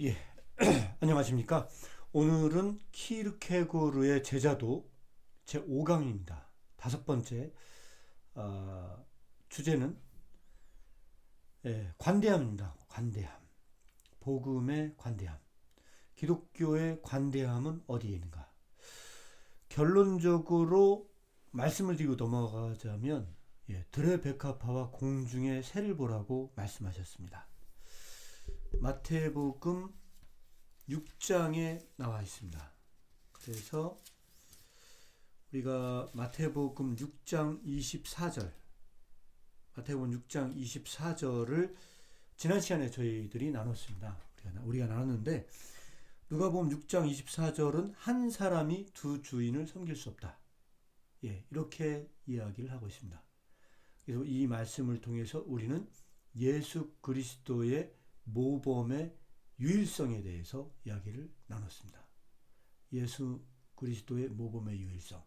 예, 안녕하십니까. 오늘은 키르케고르의 제자도 제5강입니다. 다섯 번째, 주제는 관대함입니다. 관대함. 복음의 관대함. 기독교의 관대함은 어디에 있는가? 결론적으로 말씀을 드리고 넘어가자면, 드레베카파와 공중의 새를 보라고 말씀하셨습니다. 마태복음 6장에 나와 있습니다. 그래서 우리가 마태복음 6장 24절, 마태복음 6장 24절을 지난 시간에 저희들이 나눴습니다. 우리가 나눴는데, 누가복음 6장 24절은 한 사람이 두 주인을 섬길 수 없다. 이렇게 이야기를 하고 있습니다. 그래서 이 말씀을 통해서 우리는 예수 그리스도의 모범의 유일성에 대해서 이야기를 나눴습니다. 예수 그리스도의 모범의 유일성.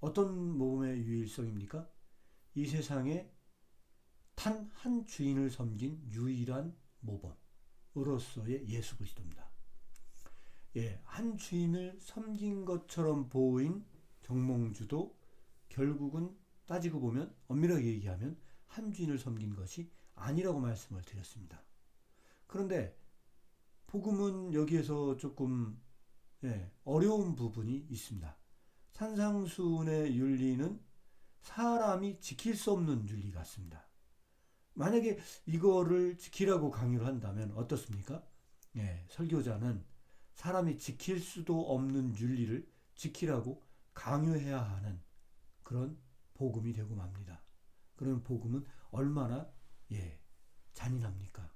어떤 모범의 유일성입니까? 이 세상에 단 한 주인을 섬긴 유일한 모범으로서의 예수 그리스도입니다. 한 주인을 섬긴 것처럼 보인 정몽주도 결국은 따지고 보면, 엄밀하게 얘기하면 한 주인을 섬긴 것이 아니라고 말씀을 드렸습니다. 그런데 복음은 여기에서 조금 어려운 부분이 있습니다. 산상수훈의 윤리는 사람이 지킬 수 없는 윤리 같습니다. 만약에 이거를 지키라고 강요를 한다면 어떻습니까? 설교자는 사람이 지킬 수도 없는 윤리를 지키라고 강요해야 하는 그런 복음이 되고 맙니다. 그런 복음은 얼마나 잔인합니까?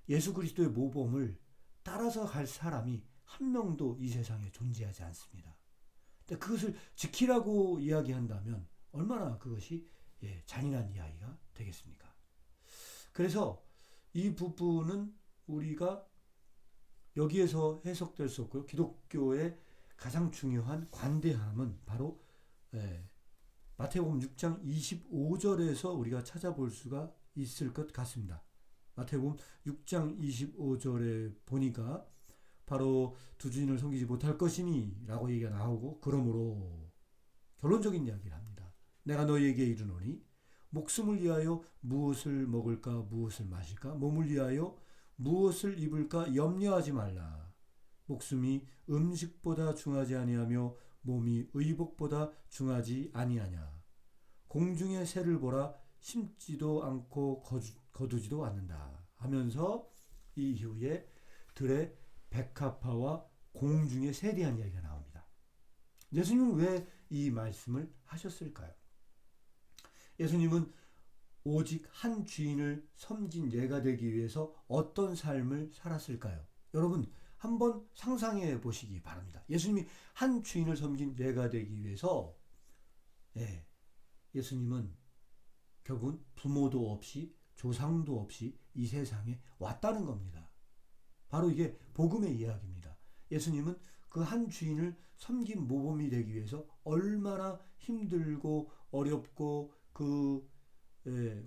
예수 그리스도의 모범을 따라서 갈 사람이 한 명도 이 세상에 존재하지 않습니다. 근데 그것을 지키라고 이야기한다면 얼마나 그것이 잔인한 이야기가 되겠습니까? 그래서 이 부분은 우리가 여기에서 해석될 수 없고요. 기독교의 가장 중요한 관대함은 바로 마태복음 6장 25절에서 우리가 찾아볼 수가 있을 것 같습니다. 마태복음 6장 25절에 보니까 바로 두 주인을 섬기지 못할 것이니 라고 얘기가 나오고, 그러므로 결론적인 이야기를 합니다. 내가 너희에게 이르노니 목숨을 위하여 무엇을 먹을까 무엇을 마실까, 몸을 위하여 무엇을 입을까 염려하지 말라. 목숨이 음식보다 중하지 아니하며 몸이 의복보다 중하지 아니하냐. 공중의 새를 보라. 심지도 않고 거두지도 않는다 하면서 이 이후에 들의 백합화와 공중의 새에 대한 이야기가 나옵니다. 예수님은 왜 이 말씀을 하셨을까요? 예수님은 오직 한 주인을 섬긴 예가 되기 위해서 어떤 삶을 살았을까요? 여러분 한번 상상해 보시기 바랍니다. 예수님이 한 주인을 섬긴 예가 되기 위해서 예수님은 결국은 부모도 없이 조상도 없이 이 세상에 왔다는 겁니다. 바로 이게 복음의 이야기입니다. 예수님은 그 한 주인을 섬긴 모범이 되기 위해서 얼마나 힘들고 어렵고 그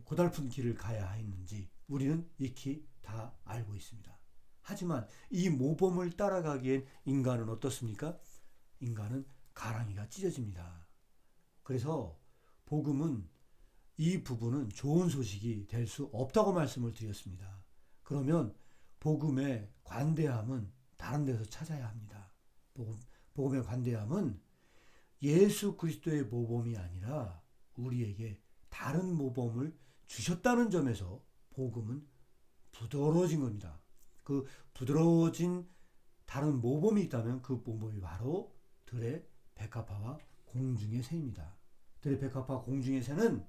고달픈 길을 가야 했는지 우리는 익히 다 알고 있습니다. 하지만 이 모범을 따라가기엔 인간은 어떻습니까? 인간은 가랑이가 찢어집니다. 그래서 복음은 이 부분은 좋은 소식이 될 수 없다고 말씀을 드렸습니다. 그러면 복음의 관대함은 다른 데서 찾아야 합니다. 복음의 관대함은 예수 그리스도의 모범이 아니라 우리에게 다른 모범을 주셨다는 점에서 복음은 부드러워진 겁니다. 그 부드러워진 다른 모범이 있다면 그 모범이 바로 들의 백합화와 공중의 새입니다. 들의 백합화 공중의 새는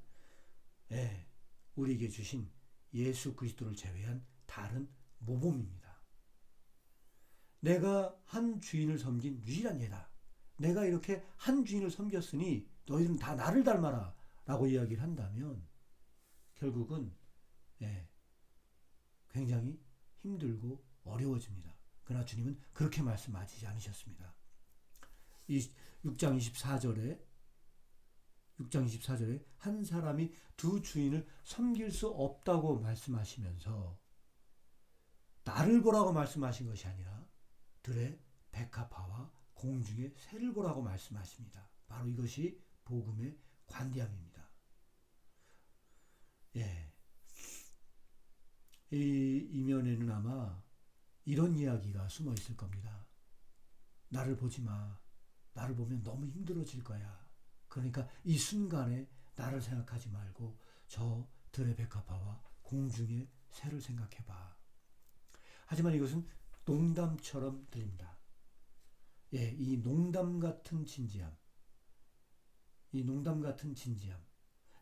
우리에게 주신 예수 그리스도를 제외한 다른 모범입니다. 내가 한 주인을 섬긴 유일한 예다. 내가 이렇게 한 주인을 섬겼으니 너희들은 다 나를 닮아라 라고 이야기를 한다면 결국은 굉장히 힘들고 어려워집니다. 그러나 주님은 그렇게 말씀하시지 않으셨습니다. 이 6장 24절에 한 사람이 두 주인을 섬길 수 없다고 말씀하시면서 나를 보라고 말씀하신 것이 아니라 들의 백합화와 공중의 새를 보라고 말씀하십니다. 바로 이것이 복음의 관대함입니다. 예. 이 이면에는 아마 이런 이야기가 숨어 있을 겁니다. 나를 보지 마. 나를 보면 너무 힘들어질 거야. 그러니까 이 순간에 나를 생각하지 말고 저 들의 백합화와 공중의 새를 생각해봐. 하지만 이것은 농담처럼 들립니다. 예, 이 농담 같은 진지함, 이 농담 같은 진지함,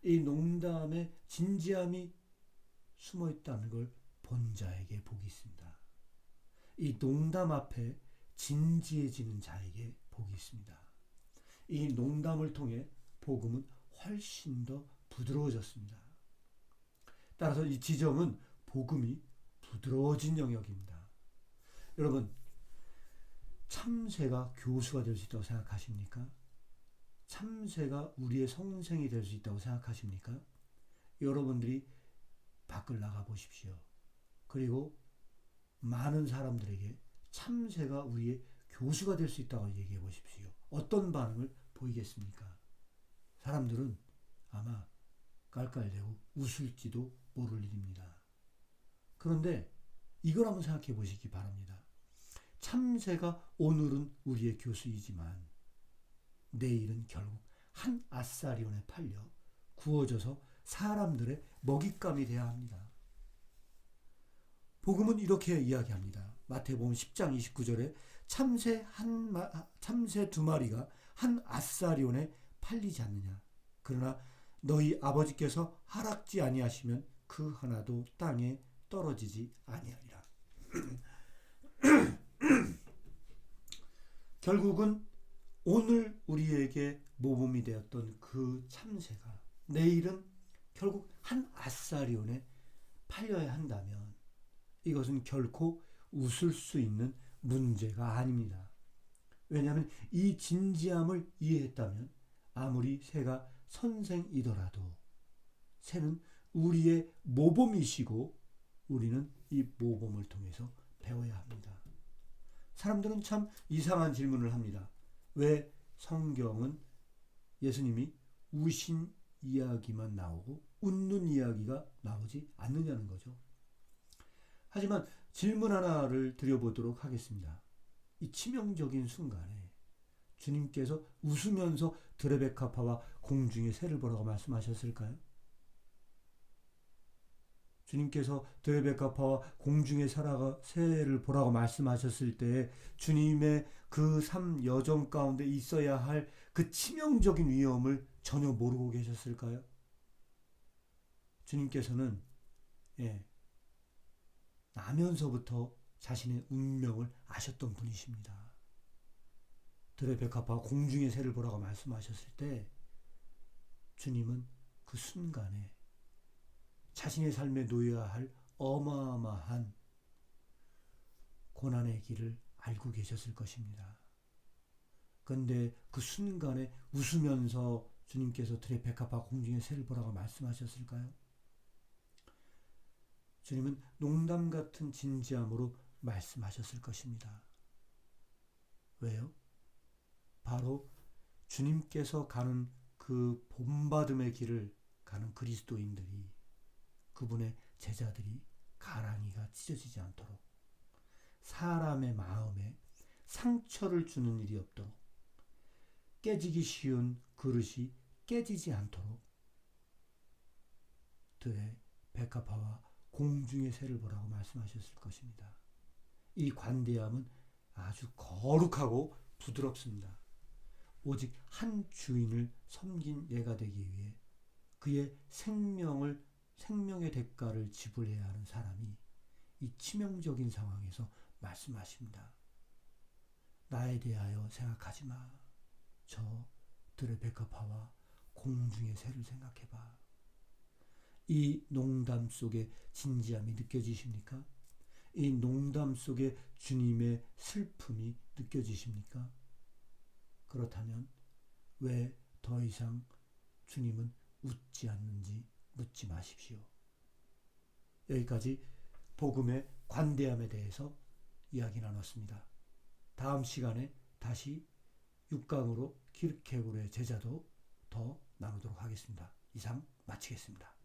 이 농담의 진지함이 숨어 있다는 걸 본 자에게 복이 있습니다. 이 농담 앞에 진지해지는 자에게 복이 있습니다. 이 농담을 통해 복음은 훨씬 더 부드러워졌습니다. 따라서 이 지점은 복음이 부드러워진 영역입니다. 여러분, 참새가 교수가 될 수 있다고 생각하십니까? 참새가 우리의 선생이 될 수 있다고 생각하십니까? 여러분들이 밖을 나가 보십시오. 그리고 많은 사람들에게 참새가 우리의 교수가 될 수 있다고 얘기해 보십시오. 어떤 반응을 보이겠습니까? 사람들은 아마 깔깔대고 웃을지도 모를 일입니다. 그런데 이걸 한번 생각해 보시기 바랍니다. 참새가 오늘은 우리의 교수이지만 내일은 결국 한 아사리온에 팔려 구워져서 사람들의 먹잇감이 되어야 합니다. 복음은 이렇게 이야기합니다. 마태복음 10장 29절에 참새 두 마리가 한 아사리온에 팔리지 않느냐. 그러나 너희 아버지께서 허락지 아니하시면 그 하나도 땅에 떨어지지 아니하리라. 결국은 오늘 우리에게 모범이 되었던 그 참새가 내일은 결국 한 아사리온에 팔려야 한다면 이것은 결코 웃을 수 있는 문제가 아닙니다. 왜냐하면 이 진지함을 이해했다면 아무리 새가 선생이더라도 새는 우리의 모범이시고 우리는 이 모범을 통해서 배워야 합니다. 사람들은 참 이상한 질문을 합니다. 왜 성경은 예수님이 우신 이야기만 나오고 웃는 이야기가 나오지 않느냐는 거죠. 하지만 질문 하나를 드려보도록 하겠습니다. 이 치명적인 순간에 주님께서 웃으면서 들의 백합화와 공중의 새를 보라고 말씀하셨을까요? 주님께서 들의 백합화와 공중의 새를 보라고 말씀하셨을 때 주님의 그 삶 여정 가운데 있어야 할 그 치명적인 위험을 전혀 모르고 계셨을까요? 주님께서는 나면서부터 자신의 운명을 아셨던 분이십니다. 들의 백합화와 공중의 새를 보라고 말씀하셨을 때 주님은 그 순간에 자신의 삶에 놓여야 할 어마어마한 고난의 길을 알고 계셨을 것입니다. 그런데 그 순간에 웃으면서 주님께서 들의 백합화 공중의 새를 보라고 말씀하셨을까요? 주님은 농담 같은 진지함으로 말씀하셨을 것입니다. 왜요? 바로 주님께서 가는 그 본받음의 길을 가는 그리스도인들이 그분의 제자들이 가랑이가 찢어지지 않도록 사람의 마음에 상처를 주는 일이 없도록 깨지기 쉬운 그릇이 깨지지 않도록 들의 백합화와 공중의 새를 보라고 말씀하셨을 것입니다. 이 관대함은 아주 거룩하고 부드럽습니다. 오직 한 주인을 섬긴 예가 되기 위해 그의 생명의 대가를 지불해야 하는 사람이 이 치명적인 상황에서 말씀하십니다. 나에 대하여 생각하지 마. 저 들의 백합화와 공중의 새를 생각해봐. 이 농담 속에 진지함이 느껴지십니까? 이 농담 속에 주님의 슬픔이 느껴지십니까? 그렇다면 왜 더 이상 주님은 웃지 않는지 묻지 마십시오. 여기까지 복음의 관대함에 대해서 이야기 나눴습니다. 다음 시간에 다시 6강으로 키르케고르의 제자도 더 나누도록 하겠습니다. 이상 마치겠습니다.